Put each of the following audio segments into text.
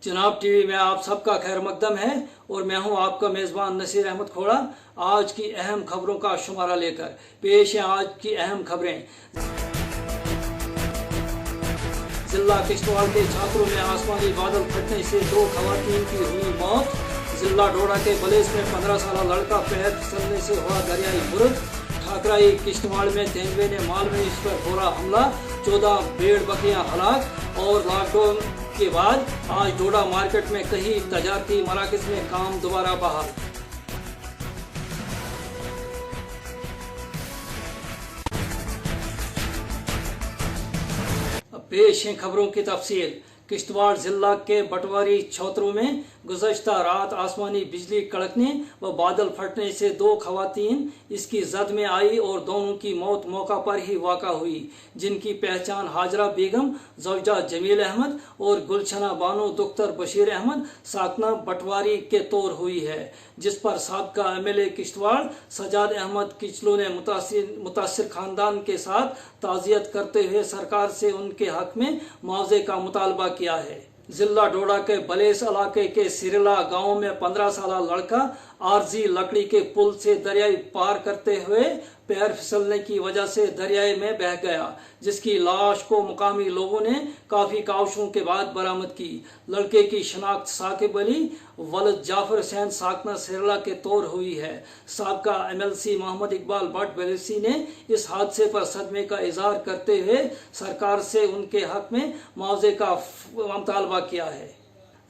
जनाब टीवी में आप सबका खैर मकदम है और मैं हूं आपका मेज़बान नसीर अहमद खोड़ा। आज की अहम खबरों का शुमारा लेकर पेश है आज की अहम खबरें। जिला किश्तवाड़ के छात्रों में आसमानी बादल फटने से 2 खवातीन की हुई मौत। जिला डोडा के बलेस में 15 साल लड़का पैर फिसलने से हुआ दरियाई बुर्द। ठाकराई किश्तवाड़ में तेंदुए ने मालवेज पर बोरा हमला, 14 भेड़ बकरियां हलाक। और लॉकडाउन के बाद आज डोडा मार्केट में कई तजारती मराकज़ में काम दोबारा बहाल। अब पेश है खबरों की तफसील। किश्तवाड़ जिला के बटवारी छौतरों में गुज़श्ता रात आसमानी बिजली कड़कने व बादल फटने से 2 खवातीन इसकी जद में आई और दोनों की मौत मौका पर ही वाक़ा हुई, जिनकी पहचान हाजरा बेगम ज़ौजा जमील अहमद और गुलशना बानो दुख्तर बशीर अहमद साकना बटवारी के तौर हुई है, जिस पर साबका MLA किश्तवाड़ सजाद अहमद किचलू ने मुतासिर खानदान के साथ ताज़ियत करते हुए सरकार से उनके हक में मुआवजे का मुतालबा किया है। जिला डोडा के बलेस इलाके के सिरला गांव में 15 साल लड़का आरजी लकड़ी के पुल से दरियाई पार करते हुए पैर फिसलने की वजह से दरियाई में बह गया, जिसकी लाश को मुकामी लोगों ने काफी कावशों के बाद बरामद की। लड़के की शनाख्त साकिब अली वलद जाफर हुसैन साकना सिरला के तौर हुई है। साबका MLC मोहम्मद इकबाल भट्ट बलेसी ने इस हादसे पर सदमे का इजहार करते हुए सरकार से उनके हक में मुआवजे का मुतालबा किया है।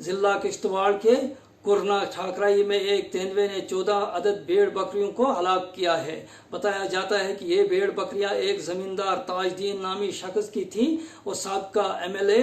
जिला किश्तवाड़ के कुरना ठाकराई में एक तेंदुए ने 14 अदद भेड़ बकरियों को हलाक किया है। बताया जाता है कि ये भेड़ बकरियां एक जमींदार ताजदीन नामी शख्स की थी और साबका MLA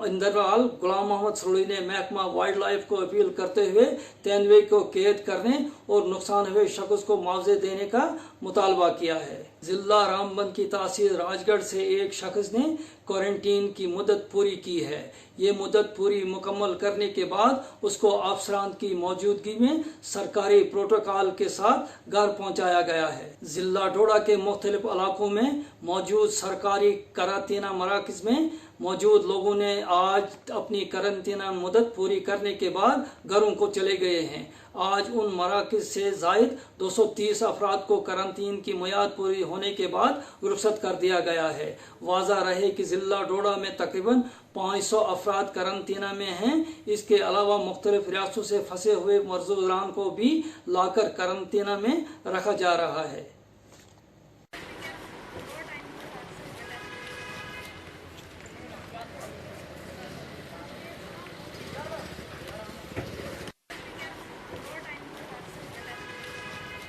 इंदरवाल गुलाम मोहम्मद सरूड़ी ने महकमा वाइल्ड लाइफ को अपील करते हुए तेंदुए को कैद करने और नुकसान हुए शख्स को मुआवजे देने का मुतालबा किया है। जिला रामबंद की तहसील राजगढ़ से एक शख्स ने क्वारंटीन की मुद्दत पूरी की है। ये मुद्दत पूरी मुकम्मल करने के बाद उसको अफसरान की मौजूदगी में सरकारी प्रोटोकॉल के साथ घर पहुंचाया गया है। जिला डोडा के मुख्तलिफ इलाकों में मौजूद सरकारी करारतीना मराकज़ में मौजूद लोगों ने आज अपनी करंतना मुद्दत पूरी करने के बाद घरों को चले गए हैं। आज उन मराकज़ से ज़ायद 230 अफराद को करंतीन की मियाद पूरी होने के बाद रुखसत कर दिया गया है। वाज़ा रहे कि जिला डोडा में तकरीबन 500 अफराद करंतना में हैं। इसके अलावा मुख्तलिफ रियासतों से फंसे हुए मजदूरान को भी लाकर करंतना में रखा जा रहा है।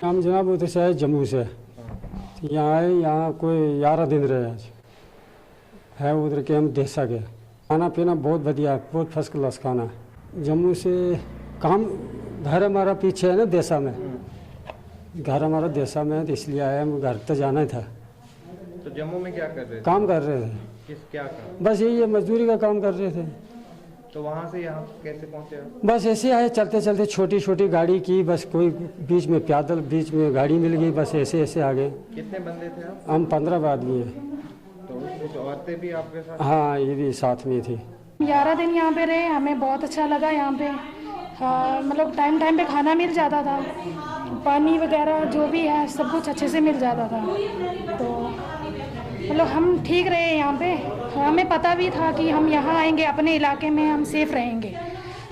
हम जनाब उधर से आए जम्मू से, यहाँ आए, यहाँ कोई 11 दिन रहे आज है। उधर के हम देसा के खाना पीना बहुत बढ़िया, बहुत फर्स्ट क्लास खाना। जम्मू से काम घर हमारा पीछे है ना देसा में, घर हमारा देसा में है, तो इसलिए आए हम। घर तो जाना ही था। तो जम्मू में क्या कर रहे थे? काम कर रहे थे। क्या काम? बस यही है, मजदूरी का काम कर रहे थे। तो वहाँ से यहाँ कैसे पहुँचे? बस ऐसे आए, चलते चलते छोटी छोटी गाड़ी की, बस कोई बीच में पैदल, बीच में गाड़ी मिल गई, बस ऐसे ऐसे आ गए। कितने बंदे थे आप? हम 15 आदमी हैं। तो कुछ औरतें भी आपके साथ? हाँ, ये भी साथ में थी। 11 दिन यहाँ पे रहे, हमें बहुत अच्छा लगा यहाँ पे। हाँ, मतलब टाइम टाइम पे खाना मिल जाता था, पानी वगैरह जो भी है सब कुछ अच्छे से मिल जाता था। तो मतलब हम ठीक रहे यहाँ पे। हमें पता भी था कि हम यहाँ आएंगे, अपने इलाके में हम सेफ़ रहेंगे।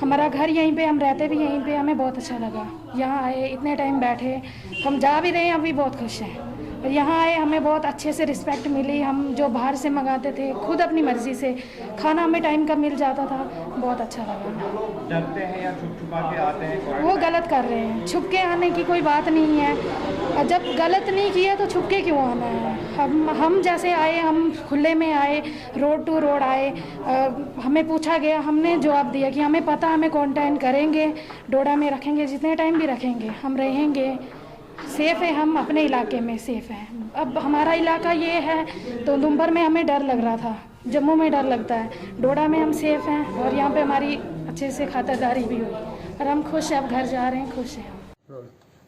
हमारा घर यहीं पे, हम रहते भी यहीं पे। हमें बहुत अच्छा लगा यहाँ आए, इतने टाइम बैठे। हम जा भी रहे हैं, अभी बहुत खुश हैं। और यहाँ आए हमें बहुत अच्छे से रिस्पेक्ट मिली। हम जो बाहर से मंगाते थे खुद अपनी मर्ज़ी से, खाना हमें टाइम का मिल जाता था, बहुत अच्छा लगा। डरते हैं या छुप छुपा के आते हैं? वो गलत कर रहे हैं, छुप के आने की कोई बात नहीं है। और जब गलत नहीं किया तो छुप के क्यों आना है? हम जैसे आए, हम खुले में आए, रोड टू रोड आए। हमें पूछा गया, हमने जवाब दिया कि हमें पता, हमें क्वारंटाइन करेंगे, डोडा में रखेंगे, जितने टाइम भी रखेंगे हम रहेंगे, सेफ़ है, हम अपने इलाके में सेफ़ हैं। अब हमारा इलाका ये है, तो दुम्बर में हमें डर लग रहा था, जम्मू में डर लगता है, डोडा में हम सेफ़ हैं और यहाँ पे हमारी अच्छे से खातिरदारी भी हुई और हम खुश हैं। अब घर जा रहे हैं, खुश हैं।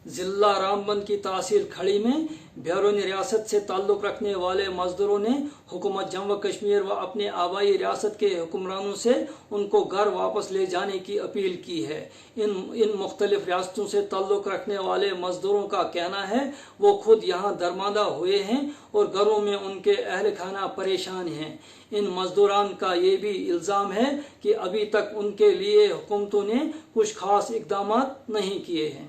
जिला रामबन की तहसील खड़ी में बैरूनी रियासत से ताल्लुक़ रखने वाले मजदूरों ने हुकूमत जम्मू कश्मीर व अपने आबाई रियासत के हुक्मरानों से उनको घर वापस ले जाने की अपील की है। इन मुख्तलिफ रियासतों से ताल्लुक़ रखने वाले मजदूरों का कहना है वो खुद यहाँ दरमादा हुए हैं और घरों में उनके अहल खाना परेशान हैं। इन मजदूरान का ये भी इल्ज़ाम है कि अभी तक उनके लिए हुकूमतों ने कुछ खास इकदाम नहीं किए हैं।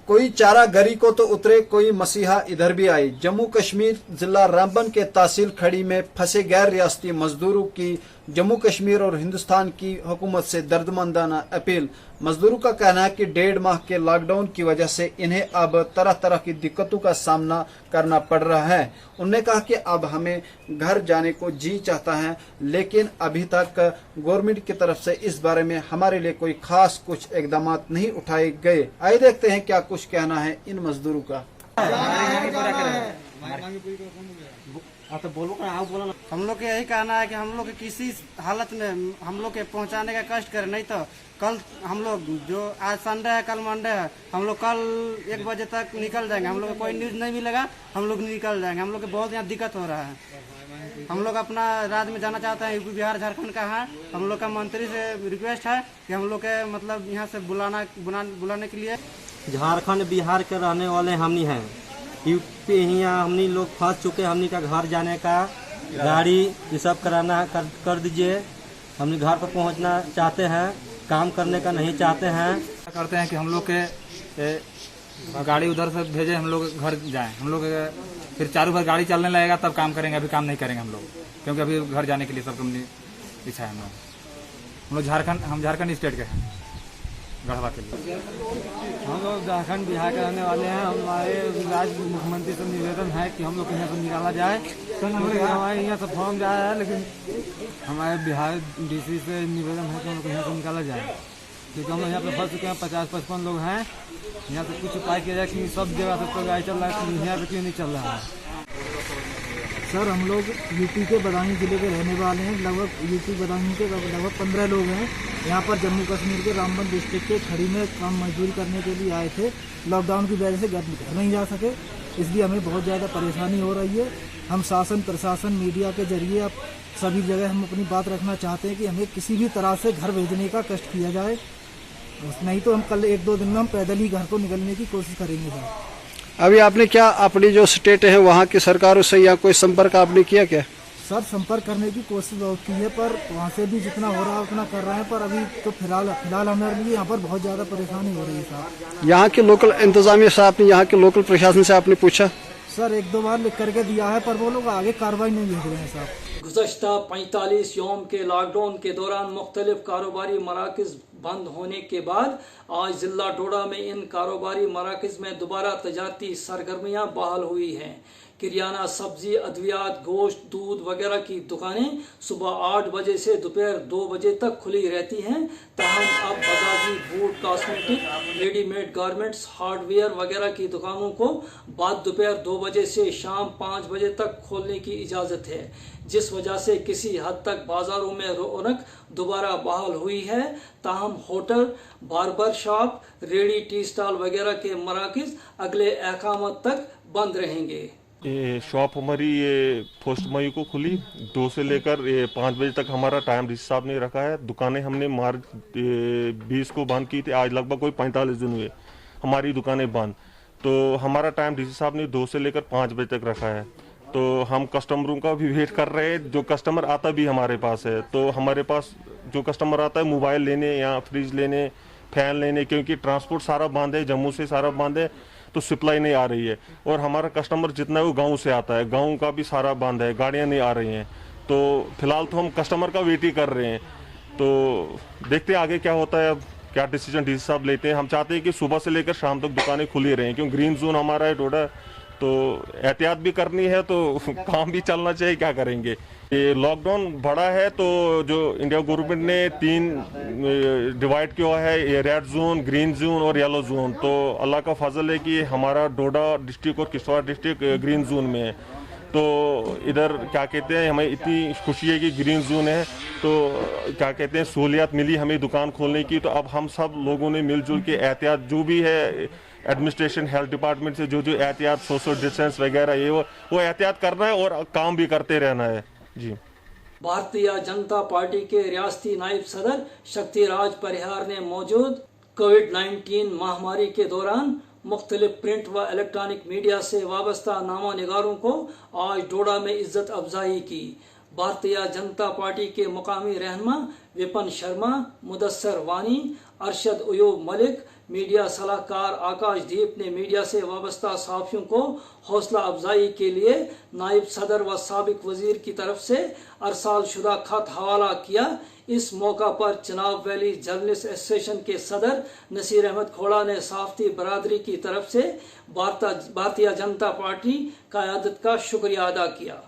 कोई चारा गरी को तो उतरे, कोई मसीहा इधर भी आई। जम्मू कश्मीर जिला रामबन के तहसील खड़ी में फंसे गैर रियासती मजदूरों की जम्मू कश्मीर और हिंदुस्तान की हुकूमत से दर्दमंदाना अपील। मजदूरों का कहना है कि 1.5 माह के लॉकडाउन की वजह से इन्हें अब तरह तरह की दिक्कतों का सामना करना पड़ रहा है। उन्होंने कहा कि अब हमें घर जाने को जी चाहता है, लेकिन अभी तक गवर्नमेंट की तरफ से इस बारे में हमारे लिए कोई खास कुछ इकदाम नहीं उठाए गए। आइए देखते हैं क्या कुछ कहना है इन मजदूरों का। तो बोलो ना। हम लोग के यही कहना है कि हम लोग किसी हालत में हम लोग के पहुंचाने का कष्ट करें, नहीं तो कल हम लोग जो आज संडे है कल मंडे है, हम लोग कल 1 बजे तक निकल जाएंगे। हम लोग को कोई न्यूज नहीं मिलेगा, हम लोग निकल जाएंगे। हम लोग के बहुत यहाँ दिक्कत हो रहा है। हम लोग अपना राज्य में जाना चाहते हैं, यूपी बिहार झारखंड का है। हम लोग का मंत्री से रिक्वेस्ट है कि हम लोग के मतलब यहाँ से बुलाने के लिए। झारखंड बिहार के रहने वाले हमनी हैं, यूपी यहाँ हमनी लोग फंस चुके। हमनी का घर जाने का गाड़ी ये सब कराना कर दीजिए। हमनी घर पर पहुँचना चाहते हैं, काम करने का नहीं चाहते हैं। करते हैं कि हम लोग के गाड़ी उधर से भेजे, हम लोग घर जाएं। हम लोग फिर चारों बार गाड़ी चलने लगेगा तब काम करेंगे, अभी काम नहीं करेंगे हम लोग, क्योंकि अभी घर जाने के लिए सब कंपनी इच्छा है। हम लोग झारखंड स्टेट के हैं, गढ़वा के लिए। हम लोग झारखंड बिहार के रहने वाले हैं। हमारे राज्य मुख्यमंत्री से निवेदन है कि हम लोग यहाँ से निकाला जाए। हमारे यहाँ से फॉर्म जाया है, लेकिन हमारे बिहार डीसी से निवेदन है कि हम लोग यहाँ से निकाला जाए, क्योंकि हम लोग यहाँ पे फंस चुके हैं। 50-55 लोग हैं। यहाँ से कुछ उपाय किया जाए कि सब जगह से कोई गाड़ी चल रहा है, यहाँ पे क्यों नहीं चल रहा है। सर, हम लोग यूपी के बदायूं जिले के रहने वाले हैं। लगभग यूपी बदायूं के लगभग 15 लोग हैं। यहाँ पर जम्मू कश्मीर के रामबन डिस्ट्रिक्ट के खड़ी में काम मजदूरी करने के लिए आए थे। लॉकडाउन की वजह से घर नहीं जा सके, इसलिए हमें बहुत ज़्यादा परेशानी हो रही है। हम शासन प्रशासन मीडिया के जरिए अब सभी जगह हम अपनी बात रखना चाहते हैं कि हमें किसी भी तरह से घर भेजने का कष्ट किया जाए, नहीं तो हम कल 1-2 दिन में हम पैदल ही घर को निकलने की कोशिश करेंगे। सर, अभी आपने क्या अपनी जो स्टेट है वहाँ की सरकारों से या कोई संपर्क आपने किया क्या? सर, संपर्क करने की कोशिश बहुत की है, पर वहाँ से भी जितना हो रहा है उतना कर रहे हैं। पर अभी तो फिलहाल हमारे लिए यहाँ पर बहुत ज़्यादा परेशानी हो रही है। साहब, यहाँ के लोकल इंतजामिया से आपने, यहाँ के लोकल प्रशासन से आपने पूछा? सर, 1-2 बार लिख करके दिया है, पर वो लोग आगे कार्रवाई नहीं भेज रहे हैं। साहब, गुज़श्ता 45 यौम के लॉकडाउन के दौरान मुख्तलिफ कारोबारी मराकज़ बंद होने के बाद आज जिला डोडा में इन कारोबारी मराकज़ में दोबारा तजारती सरगर्मियाँ बहाल हुई हैं। किरियाना, सब्जी, अद्वियात, गोश्त, दूध वगैरह की दुकानें सुबह 8 बजे से दोपहर 2 बजे तक खुली रहती हैं। ताहम अब बाजाजी, boot, cosmetic, readymade garments, hardware वगैरह की दुकानों को बाद दोपहर 2 बजे से शाम 5 बजे तक खोलने की इजाज़त है, जिस वजह से किसी हद तक बाज़ारों में रौनक दोबारा बहाल हुई है। ताहम hotel, barber shop, ready tea stall वगैरह के मराकज़ अगले अहकाम तक बंद रहेंगे। ये शॉप हमारी ये 1 मई को खुली, 2 से लेकर 5 बजे तक हमारा टाइम डीसी साहब ने रखा है। दुकानें हमने मार्च 20 को बंद की थी, आज लगभग कोई 45 दिन हुए हमारी दुकानें बंद। तो हमारा टाइम डीसी साहब ने 2 से लेकर 5 बजे तक रखा है। तो हम कस्टमरों का भी वेट कर रहे हैं। जो कस्टमर आता भी हमारे पास है, तो हमारे पास जो कस्टमर आता है मोबाइल लेने या फ्रिज लेने, फैन लेने, क्योंकि ट्रांसपोर्ट सारा बंद है, जम्मू से सारा बंद है, तो सप्लाई नहीं आ रही है। और हमारा कस्टमर जितना है वो गांव से आता है, गांव का भी सारा बंद है, गाड़ियां नहीं आ रही हैं। तो फिलहाल तो हम कस्टमर का वेट ही कर रहे हैं। तो देखते हैं आगे क्या होता है, अब क्या डिसीजन डीसी साहब लेते हैं। हम चाहते हैं कि सुबह से लेकर शाम तक दुकानें खुली रहें, क्योंकि ग्रीन जोन हमारा है डोडा, तो एहतियात भी करनी है, तो काम भी चलना चाहिए, क्या करेंगे। ये लॉकडाउन बड़ा है, तो जो इंडिया गवर्नमेंट ने 3 डिवाइड किया है, ये रेड जोन, ग्रीन जोन और येलो जोन। तो अल्लाह का फजल है कि हमारा डोडा डिस्ट्रिक्ट और किश्तवाड़ डिस्ट्रिक्ट ग्रीन जोन में है। तो इधर क्या कहते हैं, हमें इतनी खुशी है कि ग्रीन जोन है, तो क्या कहते हैं सहूलियत मिली हमें दुकान खोलने की। तो अब हम सब लोगों ने मिलजुल के एहतियात जो भी है एडमिनिस्ट्रेशन हेल्थ डिपार्टमेंट से जो एहतियात सोशल डिस्टेंस वगैरह ये वो एहतियात करना है और काम भी करते रहना है जी। भारतीय जनता पार्टी के रियासती नायब सदर शक्तिराज परिहार ने मौजूद कोविड-19 महामारी के दौरान मुख्तलिफ प्रिंट व इलेक्ट्रॉनिक मीडिया से वाबस्ता नामा निगारों को आज डोडा में इज्जत अफजाई की। भारतीय जनता पार्टी के मुकामी रहनुमा विपिन शर्मा, मुदस्सर वानी, अरशद अयूब मलिक, मीडिया सलाहकार आकाशदीप ने मीडिया से वाबस्ता सहाफ़ियों को हौसला अफजाई के लिए नायब सदर व साबिक वजीर की तरफ से अरसाल शुदा खत हवाला किया। इस मौका पर चिनाब वैली जर्नलिस्ट एसोसिएशन के सदर नसीर अहमद खोड़ा ने सहाफ़ती बरादरी की तरफ से भारतीय जनता पार्टी क़यादत का शुक्रिया अदा किया।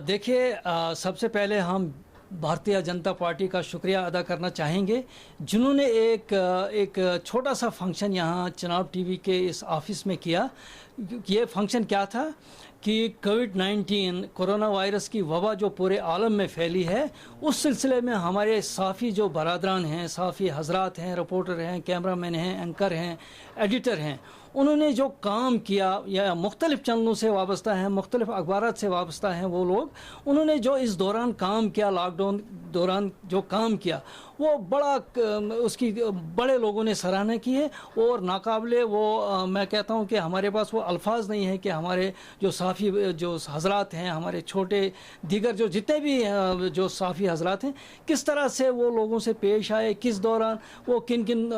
देखिए, सबसे पहले हम भारतीय जनता पार्टी का शुक्रिया अदा करना चाहेंगे जिन्होंने एक छोटा सा फंक्शन यहाँ चिनाब टीवी के इस ऑफिस में किया। ये फंक्शन क्या था कि कोविड-19 कोरोना वायरस की वबा जो पूरे आलम में फैली है, उस सिलसिले में हमारे साफ़ी जो बरादरान हैं, साफ़ी हजरात हैं, रिपोर्टर हैं, कैमरामैन हैं, एंकर हैं, एडिटर हैं, उन्होंने जो काम किया या मुख्तलिफ चैनलों से वाबस्ता हैं, मुख्तलिफ अखबारात से वाबस्ता हैं, वो लोग उन्होंने जो इस दौरान काम किया, लॉकडाउन दौरान जो काम किया, वो उसकी बड़े लोगों ने सराहना की है। और नाकाबिले मैं कहता हूँ कि हमारे पास वो अल्फाज नहीं है कि हमारे जो साफ़ी जो हजरात हैं, हमारे छोटे दीगर जो जितने भी जो साफ़ी हजरात हैं, किस तरह से वो लोगों से पेश आए, किस दौरान वो किन किन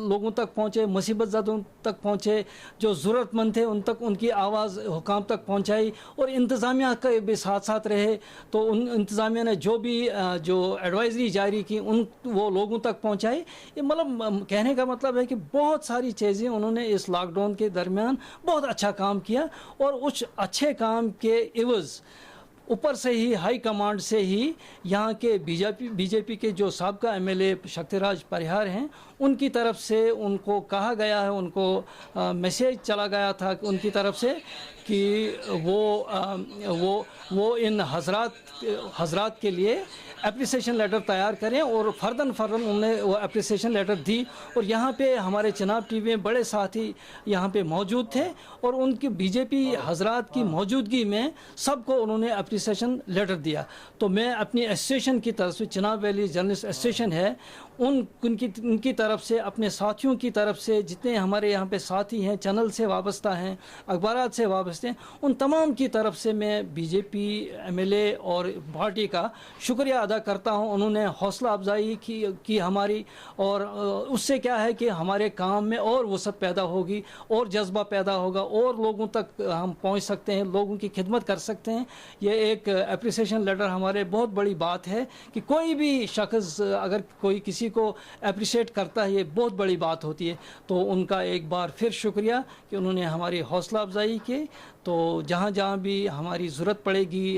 लोगों तक पहुँचे, मुसीबत ज़दों तक पहुँचे, जो ज़रूरतमंद थे उन तक उनकी आवाज़ हुकाम तक पहुँचाई, और इंतज़ामिया के भी साथ साथ रहे। तो उन इंतज़ामिया ने जो भी जो एडवाइजरी जारी की वो लोगों तक पहुँचाई। ये मतलब कहने का मतलब है कि बहुत सारी चीज़ें उन्होंने इस लॉकडाउन के दरमियान बहुत अच्छा काम किया, और उस अच्छे काम के इवज़ ऊपर से ही हाई कमांड से ही यहाँ के बीजेपी के जो साबका एमएलए शक्तिराज परिहार हैं, उनकी तरफ से उनको कहा गया है, उनको मैसेज चला गया था उनकी तरफ से कि वो इन हजरात के लिए एप्रिसिएशन लेटर तैयार करें, और फर्दन उन्होंने वो एप्रिसिएशन लेटर दी। और यहाँ पे हमारे चिनाब टीवी में बड़े साथी यहाँ पे मौजूद थे, और उनकी बीजेपी हजरात की मौजूदगी में सबको उन्होंने एप्रिसिएशन लेटर दिया। तो मैं अपनी एसोसिएशन की तरफ से, चिनाब वैली जर्नलिस्ट एसोसिएशन है, उनकी तरफ से, अपने साथियों की तरफ से, जितने हमारे यहाँ पे साथी हैं, चैनल से वाबस्ता हैं, अखबारात से वाबस्ते हैं, उन तमाम की तरफ से मैं बीजेपी एमएलए और पार्टी का शुक्रिया अदा करता हूँ। उन्होंने हौसला अफजाई की हमारी, और उससे क्या है कि हमारे काम में और वसअत पैदा होगी, और जज्बा पैदा होगा, और लोगों तक हम पहुँच सकते हैं, लोगों की खिदमत कर सकते हैं। ये एक एप्रिसिएशन लेटर हमारे बहुत बड़ी बात है कि कोई भी शख्स अगर कोई किसी को अप्रिशिएट करता है, ये बहुत बड़ी बात होती है। तो उनका एक बार फिर शुक्रिया कि उन्होंने हमारी हौसला अफजाई की। तो जहाँ जहाँ भी हमारी ज़रूरत पड़ेगी,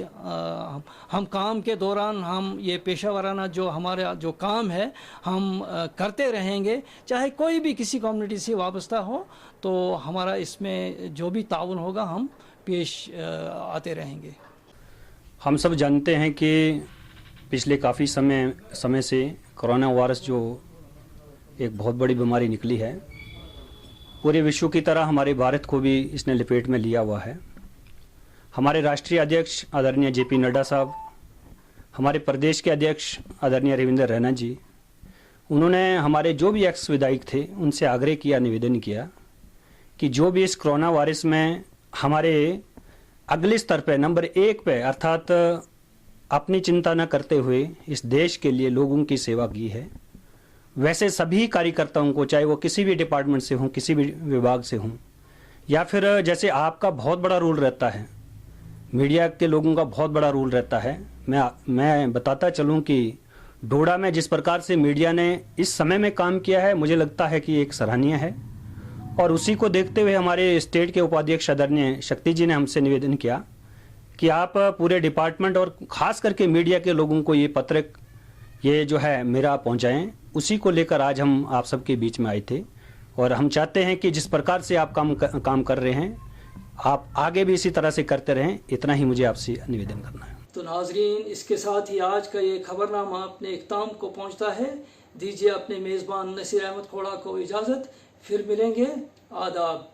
हम काम के दौरान हम ये पेशा वराना जो हमारा जो काम है हम करते रहेंगे, चाहे कोई भी किसी कम्युनिटी से वाबस्ता हो, तो हमारा इसमें जो भी ताउन होगा हम पेश आते रहेंगे। हम सब जानते हैं कि पिछले काफ़ी समय से कोरोना वायरस जो एक बहुत बड़ी बीमारी निकली है, पूरे विश्व की तरह हमारे भारत को भी इसने लपेट में लिया हुआ है। हमारे राष्ट्रीय अध्यक्ष आदरणीय जेपी नड्डा साहब, हमारे प्रदेश के अध्यक्ष आदरणीय रविंद्र रैना जी, उन्होंने हमारे जो भी एक्स विधायक थे उनसे आग्रह किया, निवेदन किया कि जो भी इस कोरोना वायरस में हमारे अगले स्तर पे नंबर 1 पे, अर्थात अपनी चिंता न करते हुए इस देश के लिए लोगों की सेवा की है, वैसे सभी कार्यकर्ताओं को, चाहे वो किसी भी डिपार्टमेंट से हों, किसी भी विभाग से हों, या फिर जैसे आपका बहुत बड़ा रोल रहता है, मीडिया के लोगों का बहुत बड़ा रोल रहता है। मैं बताता चलूं कि डोडा में जिस प्रकार से मीडिया ने इस समय में काम किया है, मुझे लगता है कि एक सराहनीय है। और उसी को देखते हुए हमारे स्टेट के उपाध्यक्ष आदरणीय शक्ति जी ने हमसे निवेदन किया कि आप पूरे डिपार्टमेंट और खास करके मीडिया के लोगों को ये पत्र ये जो है मेरा पहुंचाएं। उसी को लेकर आज हम आप सबके बीच में आए थे और हम चाहते हैं कि जिस प्रकार से आप काम कर रहे हैं आप आगे भी इसी तरह से करते रहें। इतना ही मुझे आपसे निवेदन करना है। तो नाजरीन, इसके साथ ही आज का ये खबरनामा अपने इख्ताम को पहुंचता है। दीजिए अपने मेज़बान नसीर अहमद खोड़ा को इजाज़त, फिर मिलेंगे। आदाब।